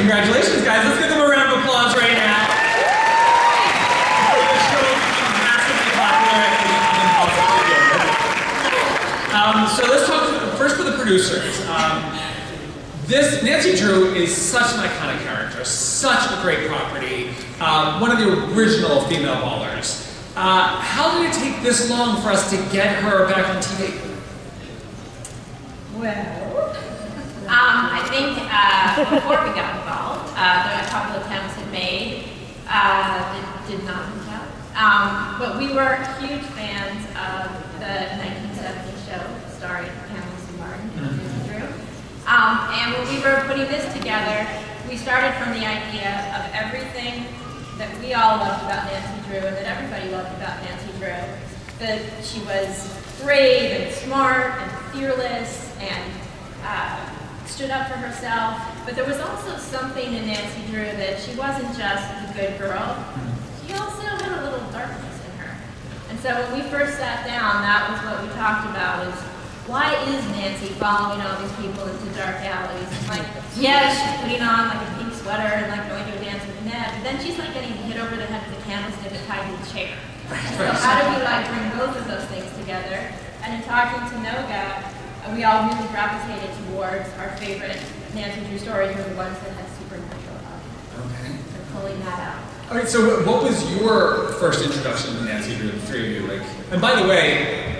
Congratulations, guys. Let's give them a round of applause right now. The show is massively popular and so let's talk first for the producers. This Nancy Drew is such an iconic character, such a great property, one of the original female ballers. How did it take this long for us to get her back on TV? Well, I think before we got involved, there were a couple of attempts had made that did not work out. But we were huge fans of the 1970s show starring Pamela Sue Martin and Nancy Drew. And when we were putting this together, we started from the idea of everything that we all loved about Nancy Drew and that everybody loved about Nancy Drew. That she was brave and smart and fearless and stood up for herself. But there was also something in Nancy Drew that she wasn't just the good girl. She also had a little darkness in her. And so when we first sat down, that was what we talked about is, why is Nancy following all these people into dark alleys? Like, yeah, she's putting on like a pink sweater and like going to a dance with Ned, but then she's like getting hit over the head with a candlestick and tied to a chair. So how do we like bring both of those things together? And in talking to Noga, we all really gravitated towards our favorite Nancy Drew stories were the ones that had supernatural elements. Okay. So pulling that out. All right, so what was your first introduction to Nancy Drew, the three of you? Like, and by the way,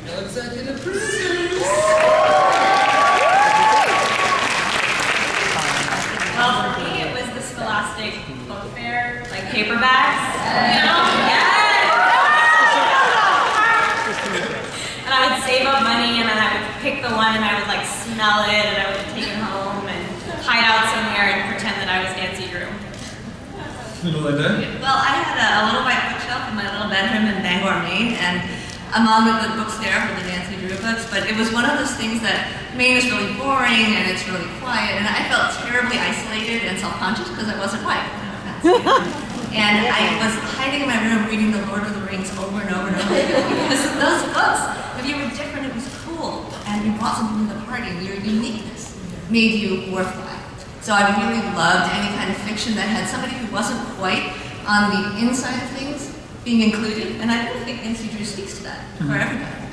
no executive producers. Well, for me, it was the Scholastic Book Fair, like paperbacks, you know? Yes! And I would save up money, and then I would pick the one, and I would like smell it, and I would take it home and hide out somewhere and pretend that I was Nancy Drew. Melinda? Well, I had a little white bookshelf in my little bedroom in Bangor, Maine, and among the good books there were the Nancy Drew books, but it was one of those things that Maine is really boring and it's really quiet, and I felt terribly isolated and self-conscious because I wasn't white. And I was hiding in my room reading The Lord of the Rings over and over and over because those books, if you were different, it was cool, and you brought something to the party, and your uniqueness made you worthwhile. So I really loved any kind of fiction that had somebody who wasn't quite on the inside of things being included, and I really think Nancy Drew speaks to that for everybody.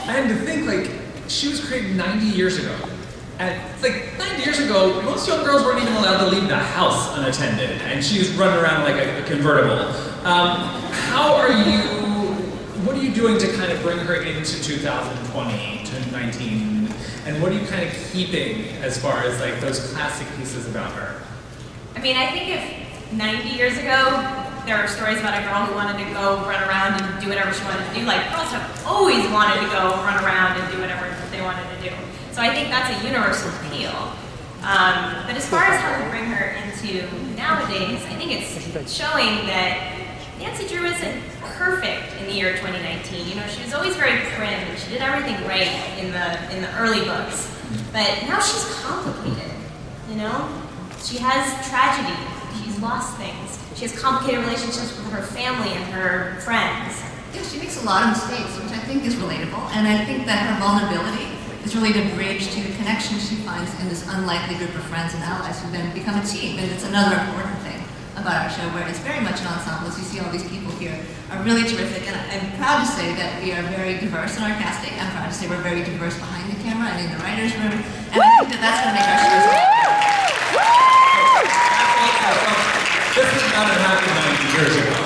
And to think, like, she was created 90 years ago. And like 90 years ago, most young girls weren't even allowed to leave the house unattended, and she was running around like a convertible. What are you doing to kind of bring her into 2020 to 19, and what are you kind of keeping as far as like those classic pieces about her? I mean, I think if 90 years ago, there were stories about a girl who wanted to go run around and do whatever she wanted to do. Like, girls have always wanted to go run around and do whatever they wanted to do. So I think that's a universal appeal. But as far as how we bring her into nowadays, I think it's showing that Nancy Drew isn't perfect in the year 2019. You know, she was always very prim and she did everything right in the early books. But now she's complicated, you know? She has tragedy, she's lost things. She has complicated relationships with her family and her friends. Yeah, she makes a lot of mistakes, which I think is relatable, and I think that her vulnerability is really the bridge to the connection she finds in this unlikely group of friends and allies who then become a team, and it's another important thing about our show, where it's very much an ensemble. As you see, all these people here are really terrific, and I'm proud to say that we are very diverse in our casting. I'm proud to say we're very diverse behind the camera and in the writer's room, and I think that that's going to make our show This is not what happened 90 years ago.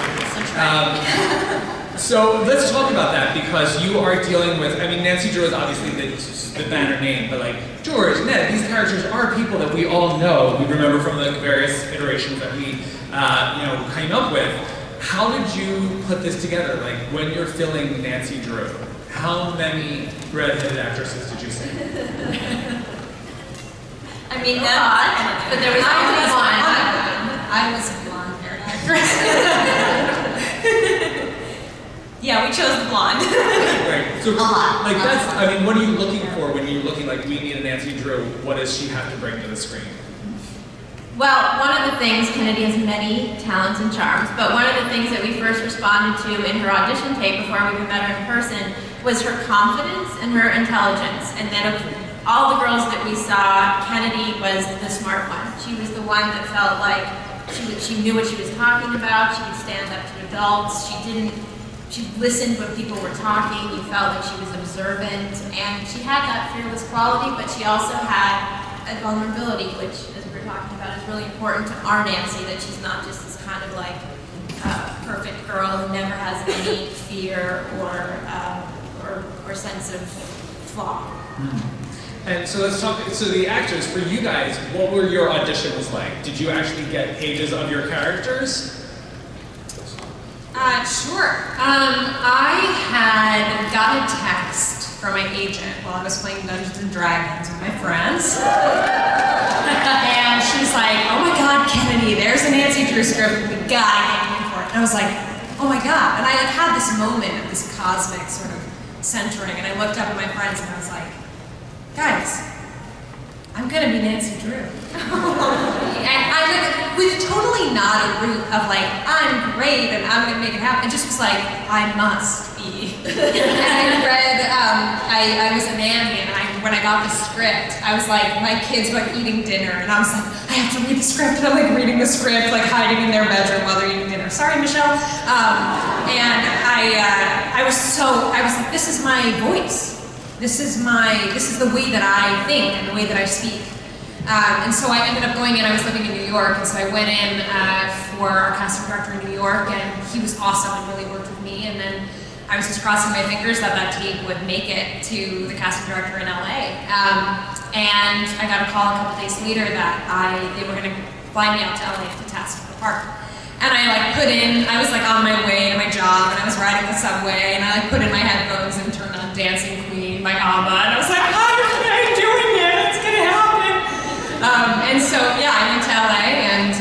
So let's talk about that, because you are dealing with, I mean, Nancy Drew is obviously the banner name, but like George, Ned, these characters are people that we all know. We remember from the various iterations that we, came up with. How did you put this together? Like, when you're filling Nancy Drew, how many redheaded actresses did you say? I mean, but there was only one. I was a blonde-haired actress. Yeah, we chose the blonde. Right. So, like, that's, I mean, what are you looking for when you're looking like, we need a Nancy Drew? What does she have to bring to the screen? Well, one of the things, Kennedy has many talents and charms, but one of the things that we first responded to in her audition tape before we even met her in person was her confidence and her intelligence, and that all the girls that we saw, Kennedy was the smart one. She was the one that felt like she knew what she was talking about. She could stand up to adults. She listened when people were talking. You felt like she was observant, and she had that fearless quality, but she also had a vulnerability, which, as we're talking about, is really important to our Nancy, that she's not just this kind of like perfect girl who never has any fear or sense of flaw. And so let's talk, so the actors, for you guys, what were your auditions like? Did you actually get pages of your characters? Sure. I had got a text from my agent while I was playing Dungeons and Dragons with my friends. And she's like, oh my God, Kennedy, there's a Nancy Drew script, we gotta get you for it. And I was like, oh my God. And I like had this moment of this cosmic sort of centering, and I looked up at my friends and I was like, guys, I'm gonna be Nancy Drew. And I like, with totally not a root of like, I'm great and I'm gonna make it happen. It just was like, I must be. And I read, I was a nanny, and when I got the script, I was like, my kids were like eating dinner, and I was like, I have to read the script, and I'm like reading the script, like hiding in their bedroom while they're eating dinner. Sorry, Michelle. And I was like, this is my voice. This is the way that I think and the way that I speak. And so I ended up going in. I was living in New York, and so I went in for our casting director in New York, and he was awesome and really worked with me. And then I was just crossing my fingers that that tape would make it to the casting director in LA. And I got a call a couple days later that they were going to fly me out to LA to test for the part. And I was like on my way to my job, and I was riding the subway, and I like put in my headphones and turned on Dancing Queen by ABBA, and I was like, I'm doing it, it's gonna happen. And so yeah, I went to LA, and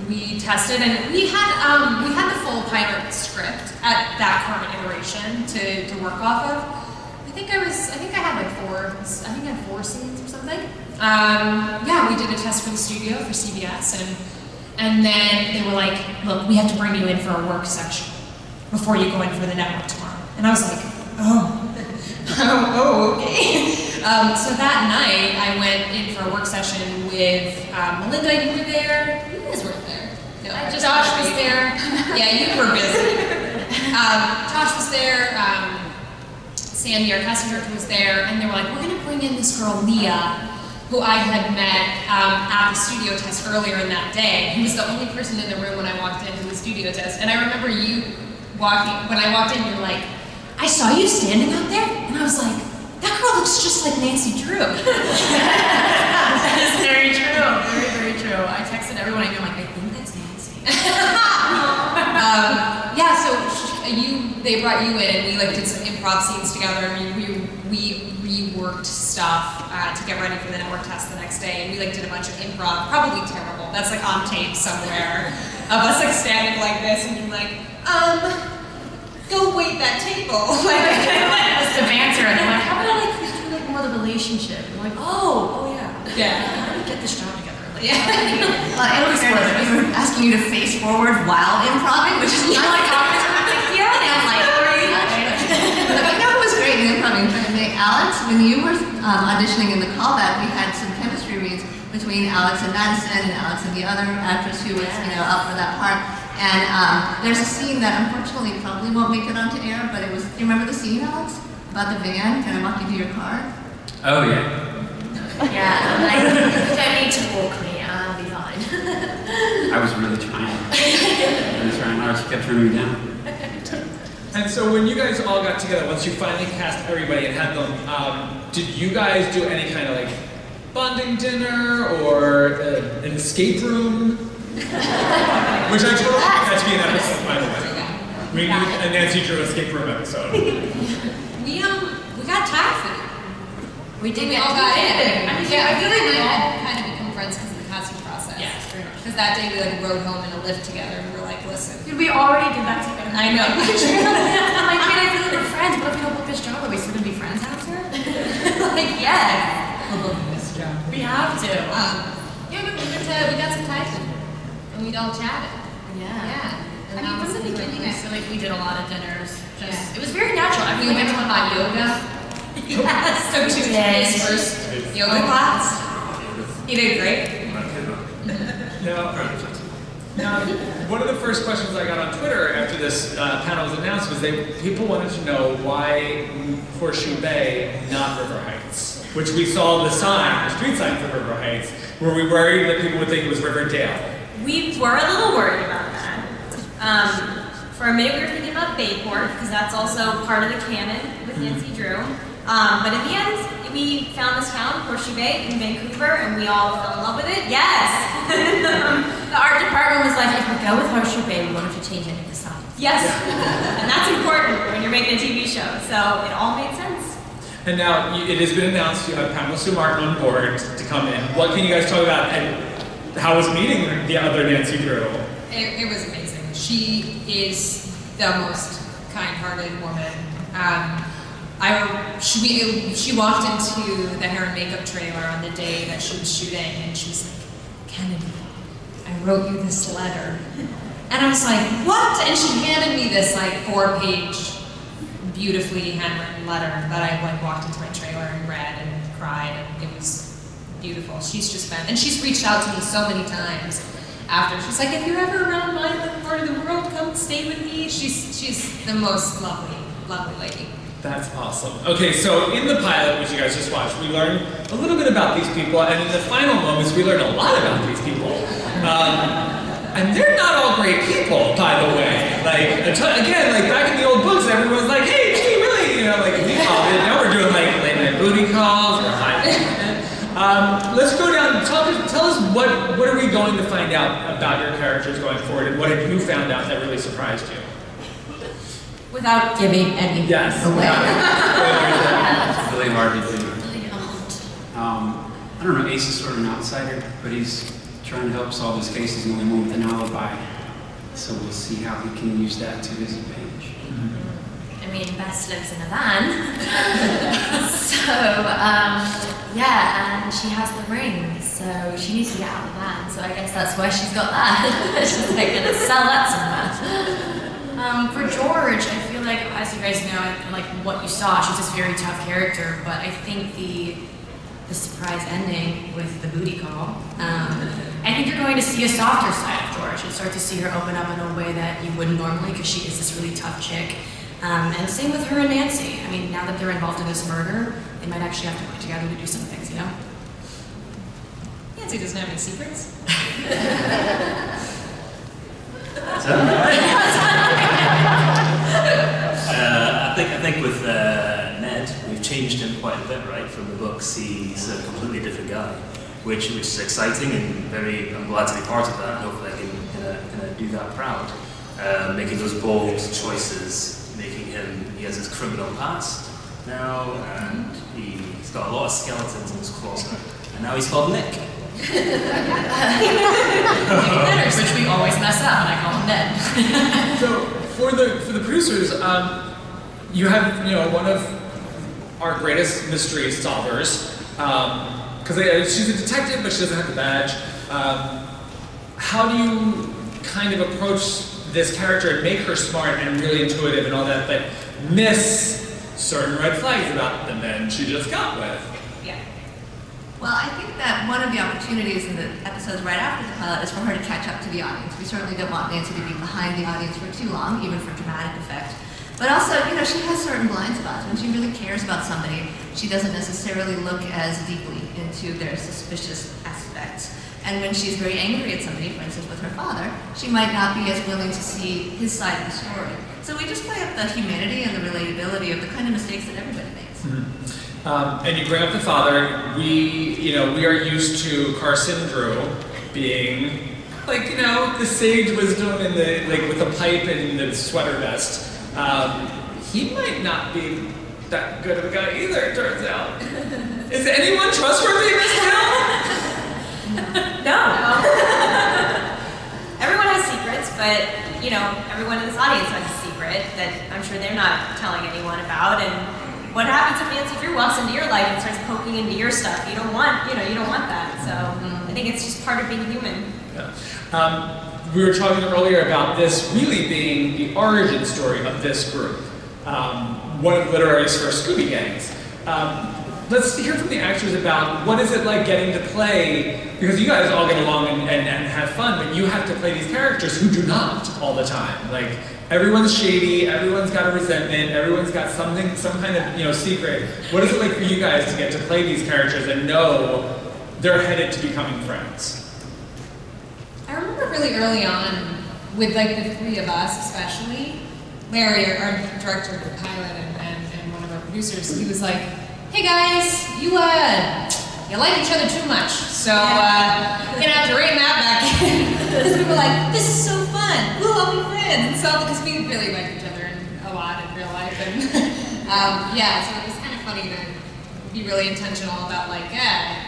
we tested, and we had the full pilot script at that current iteration to work off of. I think I had 4 scenes or something. Yeah, we did a test for the studio for CBS, and then they were like, look, we have to bring you in for a work section before you go in for the network tomorrow. And I was like, oh, okay. So that night, I went in for a work session with Melinda, you were there. You guys weren't there. No, Josh was there. Yeah, you were busy. Josh was there. Sandy, our casting director, was there. And they were like, we're going to bring in this girl, Leah, who I had met at the studio test earlier in that day. He was the only person in the room when I walked into the studio test. And I remember when I walked in, you were like, I saw you standing out there, and I was like, that girl looks just like Nancy Drew. That is very true, very, very true. I texted everyone I knew, like, I think that's Nancy. Yeah, so they brought you in, and we like did some improv scenes together, and we reworked stuff to get ready for the network test the next day, and we like did a bunch of improv, probably terrible. That's like on tape somewhere of us like standing like this and being like, go wait that table. Like Just to banter, and they're like, how about like do like more of the relationship? And we're like, oh yeah. Yeah. How do we get this job together? Like, Yeah. it was we were asking you to face forward while improving, which is not like here I am like I know it was great in improving. Alex, when you were auditioning in the callback, we had some chemistry reads between Alex and Madison, and Alex and the other actress who was up for that part. And there's a scene that unfortunately probably won't make it onto air, but it was, do you remember the scene, Alex? About the van, kind of walk you to your car? Oh yeah. Yeah, like, you don't need to walk me, I'll be fine. I was really trying. I just kept turning me down. And so when you guys all got together, once you finally cast everybody and had them, did you guys do any kind of like bonding dinner or an escape room? Which I totally think has to be an episode, by the way. We need a Nancy Drew escape room episode. We got Thai food. We did. We all got in. I mean, Yeah, I feel like we all kind of become friends because of the casting process. Yeah, very much. Because that day we like rode home in a lift together, and we were like, listen. Dude, we already did that together. I know. I'm like, man, I feel like we're friends. What if we don't book this job? Are we still gonna be friends after? Like, yes. We'll book this job. We have to. Yeah, we got some Thai food, and we all chatted. Yeah. I mean, from the beginning, I feel like we did a lot of dinners. Yeah. It was very natural. I we went to hot yoga. Yes, took 2 days first yoga class. He did great. Now, one of the first questions I got on Twitter after this panel was announced was people wanted to know why Horseshoe Bay, not River Heights, which we saw the sign, the street sign for River Heights. Were we worried that people would think it was Riverdale? We were a little worried about that. For a minute we were thinking about Bayport, because that's also part of the canon with Nancy Drew. But in the end, we found this town, Horseshoe Bay, in Vancouver, and we all fell in love with it. Yes! The art department was like, if we go with Horseshoe Bay, we won't have to change any of the signs. Yes! And that's important when you're making a TV show, so it all made sense. And now it has been announced you have Pamela Sue Martin on board to come in. What can you guys talk about? And how was meeting the other Nancy Drew? It was amazing. She is the most kind-hearted woman. She walked into the hair and makeup trailer on the day that she was shooting, and she was like, Kennedy, I wrote you this letter. And I was like, what? And she handed me this like 4-page, beautifully handwritten letter that I walked into my trailer and read and cried, and it was beautiful. She's just been, and she's reached out to me so many times after. She's like, if you're ever around my part of the world, come stay with me. She's the most lovely, lovely lady. That's awesome. Okay, so in the pilot, which you guys just watched, we learned a little bit about these people, and in the final moments, we learned a lot about these people. And they're not all great people, by the way. Like, again, like back in the old books, everyone was like, hey, gee, really, like we called it. Now we're doing like late night booty calls or high. Let's go down. Tell us what are we going to find out about your characters going forward, and what have you found out that really surprised you? Without giving any away. It's really hard to do. I don't know, Ace is sort of an outsider, but he's trying to help solve his cases and only one with an alibi. So we'll see how he can use that to his advantage. I mean, Bess lives in a van. So, yeah, and she has the ring, so she needs to get out of the van. So I guess that's why she's got that. She's like gonna sell that somewhere. For George, I feel like, as you guys know, like what you saw, she's this very tough character, but I think the surprise ending with the booty call, I think you're going to see a softer side of George and start to see her open up in a way that you wouldn't normally, because she is this really tough chick. And same with her and Nancy. I mean, now that they're involved in this murder, they might actually have to work together to do some things, you know? Nancy doesn't have any secrets. I think with Ned, we've changed him quite a bit, right? From the books, he's a completely different guy, which is exciting and I'm glad to be part of that. And hopefully I can do that proud. Making those bold choices, he has his criminal past now, and he's got a lot of skeletons in his closet, and now he's called Nick. Letters, which we always mess up, and I call him Ned. So for the producers, you have one of our greatest mystery solvers, because she's a detective, but she doesn't have the badge. How do you kind of approach this character and make her smart and really intuitive and all that, but miss certain red flags about the men she just got with? Yeah. Well, I think that one of the opportunities in the episodes right after the pilot is for her to catch up to the audience. We certainly don't want Nancy to be behind the audience for too long, even for dramatic effect. But also, she has certain blind spots. When she really cares about somebody, she doesn't necessarily look as deeply into their suspicious aspects. And when she's very angry at somebody, for instance with her father, she might not be as willing to see his side of the story. So we just play up the humanity and the relatability of the kind of mistakes that everybody makes. Mm-hmm. And you bring up the father. We are used to Carson Drew being the sage wisdom and with the pipe and the sweater vest. He might not be that good of a guy either, it turns out. Is anyone trustworthy in this town? No. Everyone has secrets, but everyone in this audience has a secret that I'm sure they're not telling anyone about. And what happens if Nancy Drew walks into your life and starts poking into your stuff? You don't want that. So I think it's just part of being human. Yeah. We were talking earlier about this really being the origin story of this group. One of literary first Scooby gangs. Let's hear from the actors about what is it like getting to play, because you guys all get along and have fun, but you have to play these characters who do not all the time. Like, everyone's shady, everyone's got a resentment, everyone's got something, some kind of, secret. What is it like for you guys to get to play these characters and know they're headed to becoming friends? I remember really early on, with like the three of us especially, Larry, our director of the pilot and one of our producers, he was like, hey guys, you like each other too much, so you're gonna have to rein that back in. Because we were like, this is so fun, we'll all be friends. And so, because we really like each other a lot in real life, and yeah, so it was kind of funny to be really intentional about like, I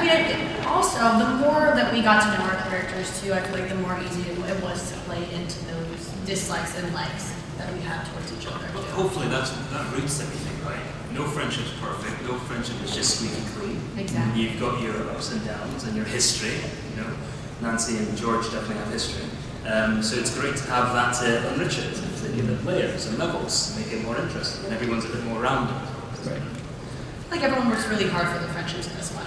mean, also, the more that we got to know our characters too, I feel like the more easy it was to play into those dislikes and likes that we have towards each other. Well, hopefully that roots everything, right? No friendship's perfect, no friendship is just squeaky clean. Exactly. You've got your ups and downs and your history, Nancy and George definitely have history. So it's great to have that to enrich it, to give it layers and levels, make it more interesting, and everyone's a bit more rounded. Right. Like everyone works really hard for the friendships in this one.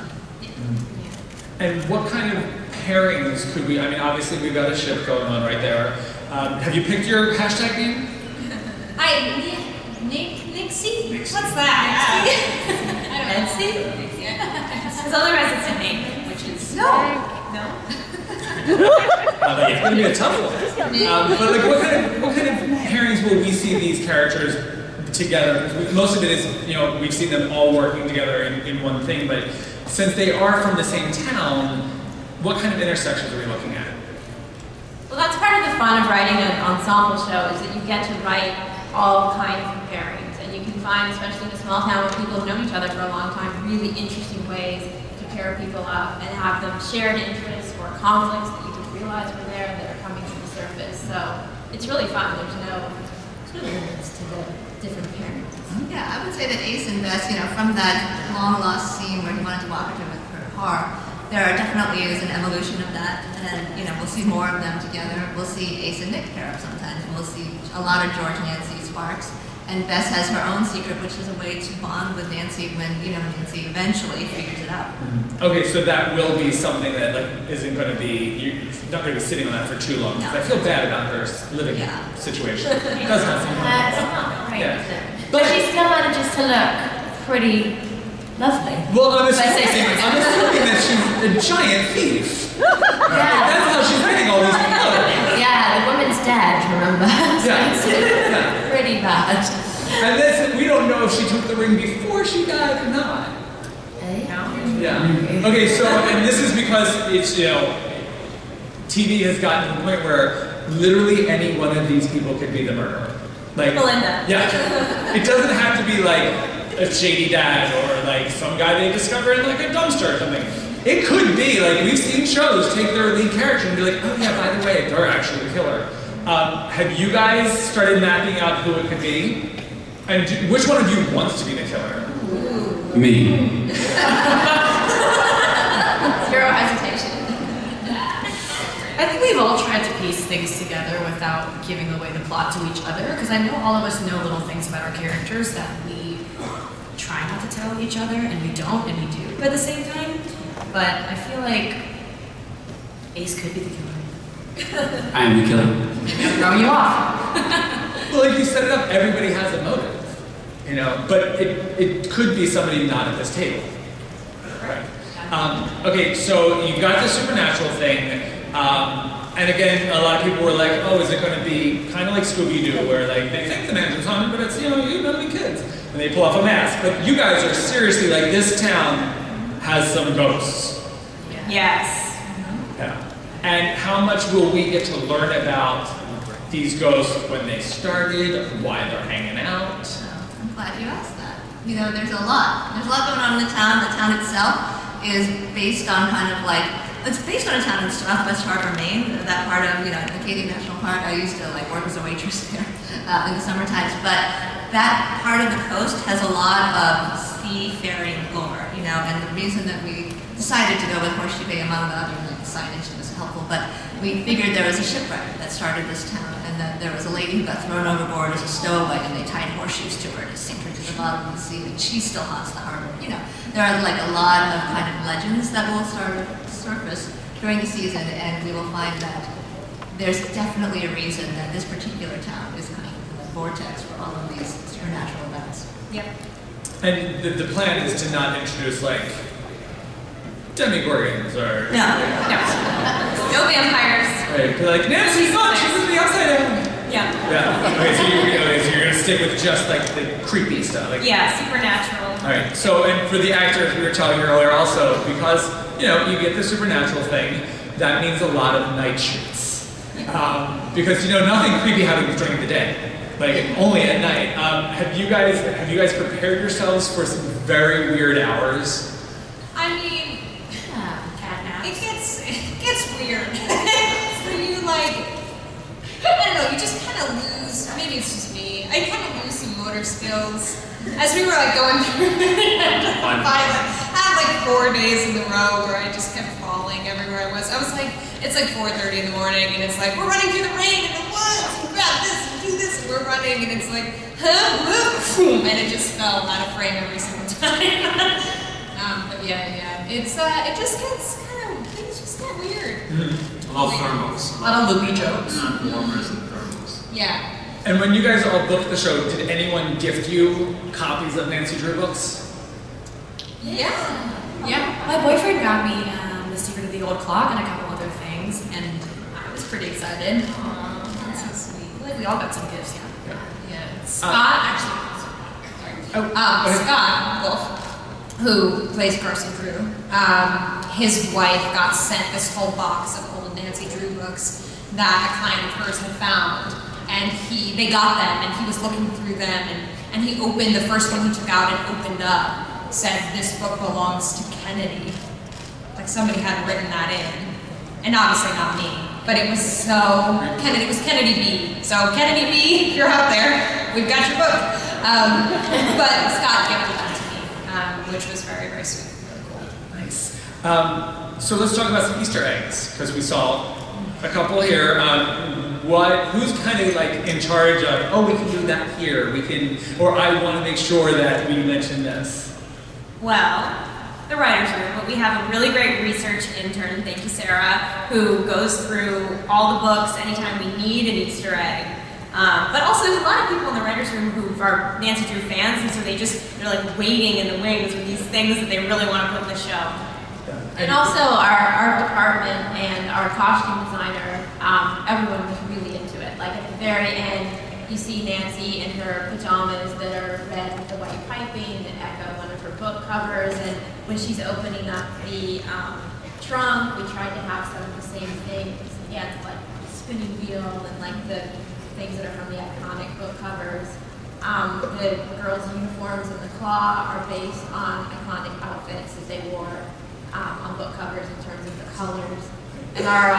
And what kind of pairings could we, I mean, obviously we've got a ship going on right there. Have you picked your hashtag name? Nixie? What's that? Nancy? Because otherwise it's a name, which is No. It's going to be a tough one. But like, what kind of pairings will we see these characters together? Most of it is, we've seen them all working together in one thing, but since they are from the same town, what kind of intersections are we looking at? Well, that's part of the fun of writing an ensemble show, is that you get to write all kinds of pairings. And you can find, especially in a small town where people have known each other for a long time, really interesting ways to pair people up and have them shared interests or conflicts that you didn't realize were there that are coming to the surface. So it's really fun. There's no limits to the different pairings. Yeah, I would say that Ace and Bess, from that long lost scene where he wanted to walk into her car, there definitely is an evolution of that, and we'll see more of them together. We'll see Ace and Nick pair up sometimes. We'll see a lot of George, Nancy sparks, and Bess has her own secret, which is a way to bond with Nancy when Nancy eventually figures it out. Okay, so that will be something that isn't going to be, you're not going to be sitting on that for too long. No. I feel bad about her living situation. It does not seem That's not right, Yeah. is it? But But she still manages to look pretty lovely. well, I'm assuming that she's a giant thief. That's how she's getting all these people. Yeah, the woman's dead, remember? Yeah. So it's Yeah. pretty bad. And this, we don't know if she took the ring before she died or not. Yeah. Okay, so, and this is because it's, TV has gotten to the point where literally any one of these people could be the murderer. Belinda. Yeah. It doesn't have to be like a shady dad or like some guy they discover in like a dumpster or something. It could be like, we've seen shows take their lead character and be like, oh yeah, by the way, they're actually the killer. Have you guys started mapping out who it could be? And which one of you wants to be the killer? Me. Zero hesitation. I think we've all tried to piece things together without giving away the plot to each other, because I know all of us know little things about our characters that we try not to tell each other, and we don't, and we do at the same time. But I feel like Ace could be the killer. I am the killer. Maybe I'm throwing you off. Well, like you set it up, everybody has a motive, but it could be somebody not at this table. Right. Okay, so you've got the supernatural thing, and again, a lot of people were like, oh, is it going to be kind of like Scooby-Doo, where like they think the mansion's haunted, but it's, you know, kids, and they pull off a mask. But you guys are seriously like, this town has some ghosts. Yes. Yeah. And how much will we get to learn about these ghosts when they started, why they're hanging out? I'm glad you asked that. There's a lot. There's a lot going on in the town. The town itself is based on it's based on a town in Southwest Harbor, Maine. That part of, Acadia National Park. I used to work as a waitress there in the summer times. But that part of the coast has a lot of seafaring lore, and the reason that we decided to go with Horseshoe Bay, among the other signage that was helpful, but we figured there was a shipwreck that started this town, and and then there was a lady who got thrown overboard as a stowaway, and they tied horseshoes to her to sink her to the bottom of the sea, and she still haunts the harbor. You know, there are like a lot of kind of legends that will surface during the season, and we will find that there's definitely a reason that this particular town is kind of the vortex for all of these supernatural events. Yep. And the plan is to not introduce like demigorgons or No vampires. right, be like Nancy, look, she's in the upside down. Yeah. Yeah. Okay, so you're gonna stick with just like the creepy stuff. Like, Yeah, supernatural. all right. So, and for the actors, we were telling you earlier also, because you know you get the supernatural thing, that means a lot of night shoots. Because you know nothing creepy happens during the day, like only at night. Have you guys prepared yourselves for some very weird hours? I mean, it gets weird. So you like, I don't know, you just kind of lose, maybe it's just me, I kind of lose some motor skills. As we were like going through I had like 4 days in a row where I just kept falling everywhere I was. I was like, it's like 4:30 in the morning and it's like, we're running through the rain and the woods, and grab this and do this, and we're running and it's like, and it just fell out of frame every single time. But yeah, it just gets things just get weird. A lot of thermals. A lot of loopy jokes. Warmers and thermals. Yeah. And when you guys all booked the show, did anyone gift you copies of Nancy Drew books? Yeah. Yeah, my boyfriend got me The Secret of the Old Clock and a couple other things, and I was pretty excited. That's so sweet. I feel like we all got some gifts, yeah. Yeah. Scott, Scott Wolf, who plays Carson Drew, his wife got sent this whole box of old Nancy Drew books that a client of hers had found, and they got them, and he was looking through them, and he opened, the first one he took out and opened up, said, "This book belongs to Kennedy." Like somebody had written that in. And obviously not me, but it was so, Kennedy, it was Kennedy B. So Kennedy B, if you're out there, we've got your book. But Scott gifted that to me, which was very, very sweet, really cool. Nice. So let's talk about some Easter eggs, because we saw a couple here. Who's kind of like in charge of, oh, we can do that here, or I want to make sure that we mention this? Well, the writer's room, but we have a really great research intern, thank you Sarah, who goes through all the books anytime we need an Easter egg. But also there's a lot of people in the writer's room who are Nancy Drew fans, and so they're like waiting in the wings with these things that they really want to put in the show. And also our department and our costume designer, everyone was really into it. Like at the very end, you see Nancy in her pajamas that are red with the white piping that echo one of her book covers. And when she's opening up the trunk, we tried to have some of the same things. Yeah, it's like spinning wheel and like the things that are from the iconic book covers. The girls' uniforms and the claw are based on iconic outfits that they wore on book covers in terms of the colors. And our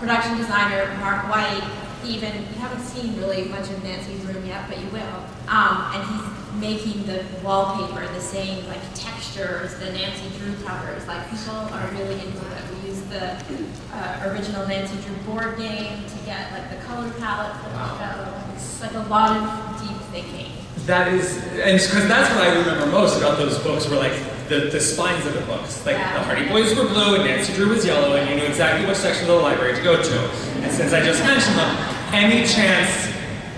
production designer, Mark White, you haven't seen really much of Nancy's room yet, but you will. And he's making the wallpaper the same like texture as the Nancy Drew covers. Like people are really into it. We use the original Nancy Drew board game to get like the color palette for the show. It's like a lot of deep thinking. That is, and because that's what I remember most about those books were like the spines of the books. Like the Hardy Boys were blue and Nancy Drew was yellow, and you knew exactly which section of the library to go to. And since I just mentioned them, any chance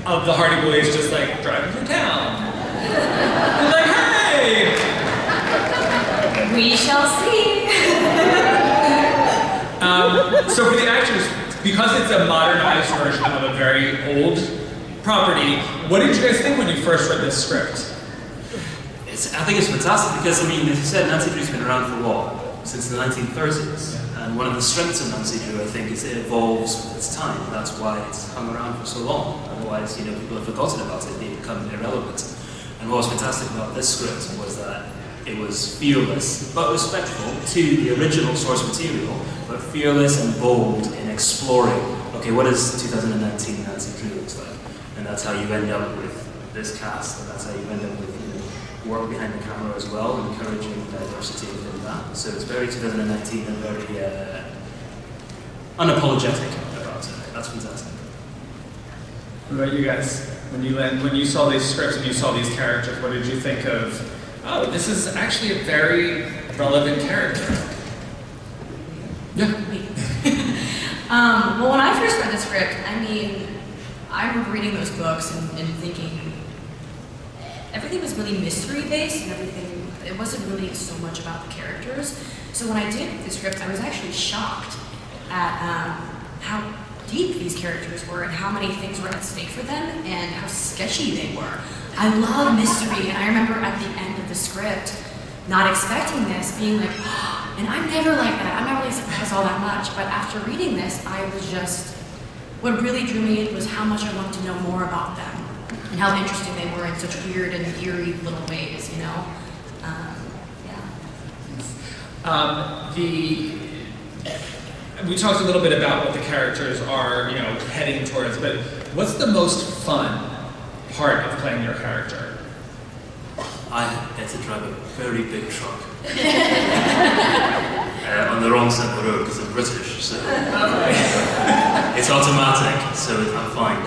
of the Hardy Boys just like driving through town? They're like, hey! We shall see. So for the actors, because it's a modernized version of a very old property, what did you guys think when you first read this script? I think it's fantastic because, I mean, as you said, Nancy Drew's been around for what? Since the 1930s. And one of the strengths of Nancy Drew, I think, is it evolves with its time. That's why it's hung around for so long. Otherwise, you know, people have forgotten about it, they become irrelevant. And what was fantastic about this script was that it was fearless, but respectful to the original source material, but fearless and bold in exploring, okay, what does 2019 Nancy Drew looks like? And that's how you end up with this cast, and that's how you end up with, you know, work behind the camera as well, encouraging diversity within that. So it's very 2019 and very unapologetic about it. That's fantastic. What about you guys? When you saw these scripts and you saw these characters, what did you think of? Oh, this is actually a very relevant character. Yeah. Well, when I first read the script, I mean, I remember reading those books and thinking everything was really mystery-based and everything, it wasn't really so much about the characters. So when I did the script, I was actually shocked at how deep these characters were and how many things were at stake for them and how sketchy they were. I love mystery, and I remember at the end of the script not expecting this, being like, oh, and I'm never like that. I'm not really surprised all that much. But after reading this, I was just, what really drew me in was how much I wanted to know more about them and how interesting they were in such weird and eerie little ways, you know? We talked a little bit about what the characters are, you know, heading towards, but what's the most fun part of playing your character? I had to drive a very big truck. On the wrong side of the road because I'm British, so it's automatic, so I'm fine.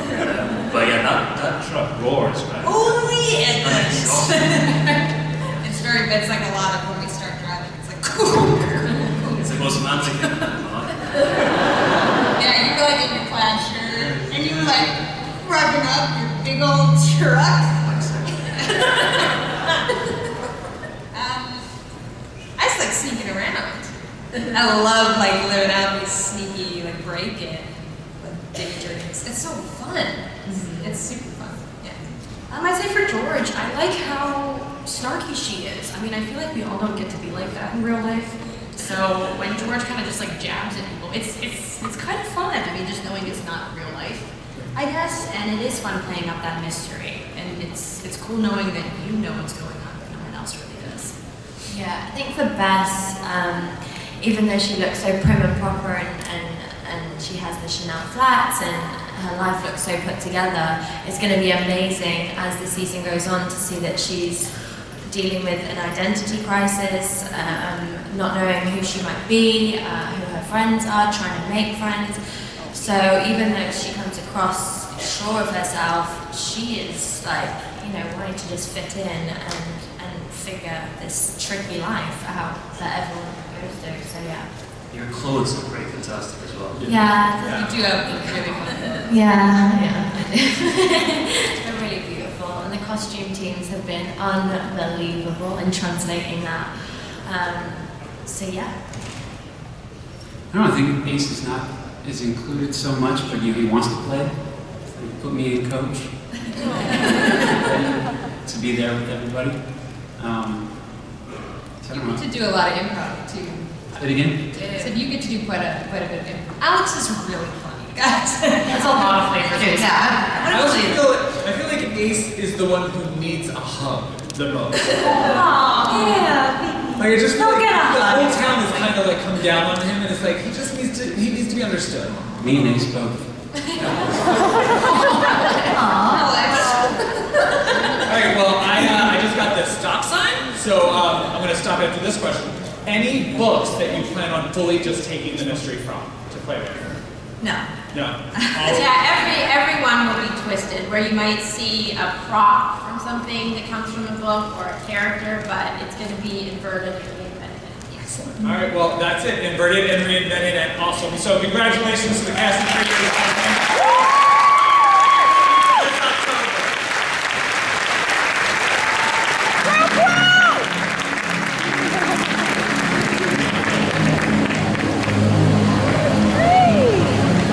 But yeah, that truck roars, right? Only it Nice. does. It's very good. It's like a lot of when we start driving. It's like, It's the most romantic thing in my life. yeah, you go like in your plaid shirt and you like revving up your big old truck. I just like sneaking around. I love like living out these sneaky, like break it, like dangerous. It's so fun. It's super fun. Yeah. I'd say for George, I like how snarky she is. I mean, I feel like we all don't get to be like that in real life. So when George kind of just like jabs at people, it's kind of fun. I mean, just knowing it's not real life, I guess. And it is fun playing up that mystery. And it's cool knowing that you know what's going on, but no one else really does. Yeah, I think for Bess, even though she looks so prim and proper and she has the Chanel flats and her life looks so put together, it's going to be amazing as the season goes on to see that she's dealing with an identity crisis, not knowing who she might be, who her friends are, trying to make friends. So even though she comes across sure of herself, she is like, you know, wanting to just fit in and figure this tricky life out that everyone goes through. So yeah. Your clothes are pretty fantastic as well. Yeah. You do have really fun. Yeah. They're really beautiful, and the costume teams have been unbelievable in translating that. So yeah. I don't know, I think Ace is included so much, but he wants to play. He put me in coach to be there with everybody. So I don't know. You get to do a lot of improv too. Say it again? So you get to do quite a bit of improv. Alex is really funny, guys. That's a lot of flavors. I feel like Ace is the one who needs a hug the most. Yeah. Like it just feels like get a the hug. whole town has kind of like come down on him, and it's like he needs to be understood. Me and Ace both. Alright, well, I just got this stop sign, so I'm going to stop after this question. Any books that you plan on fully just taking the mystery from to play with? No. No. Yeah, everyone will be twisted, where you might see a prop from something that comes from a book or a character, but it's going to be inverted and reinvented. Excellent. Alright, well, that's it. Inverted and reinvented and awesome. So congratulations to the cast and creators.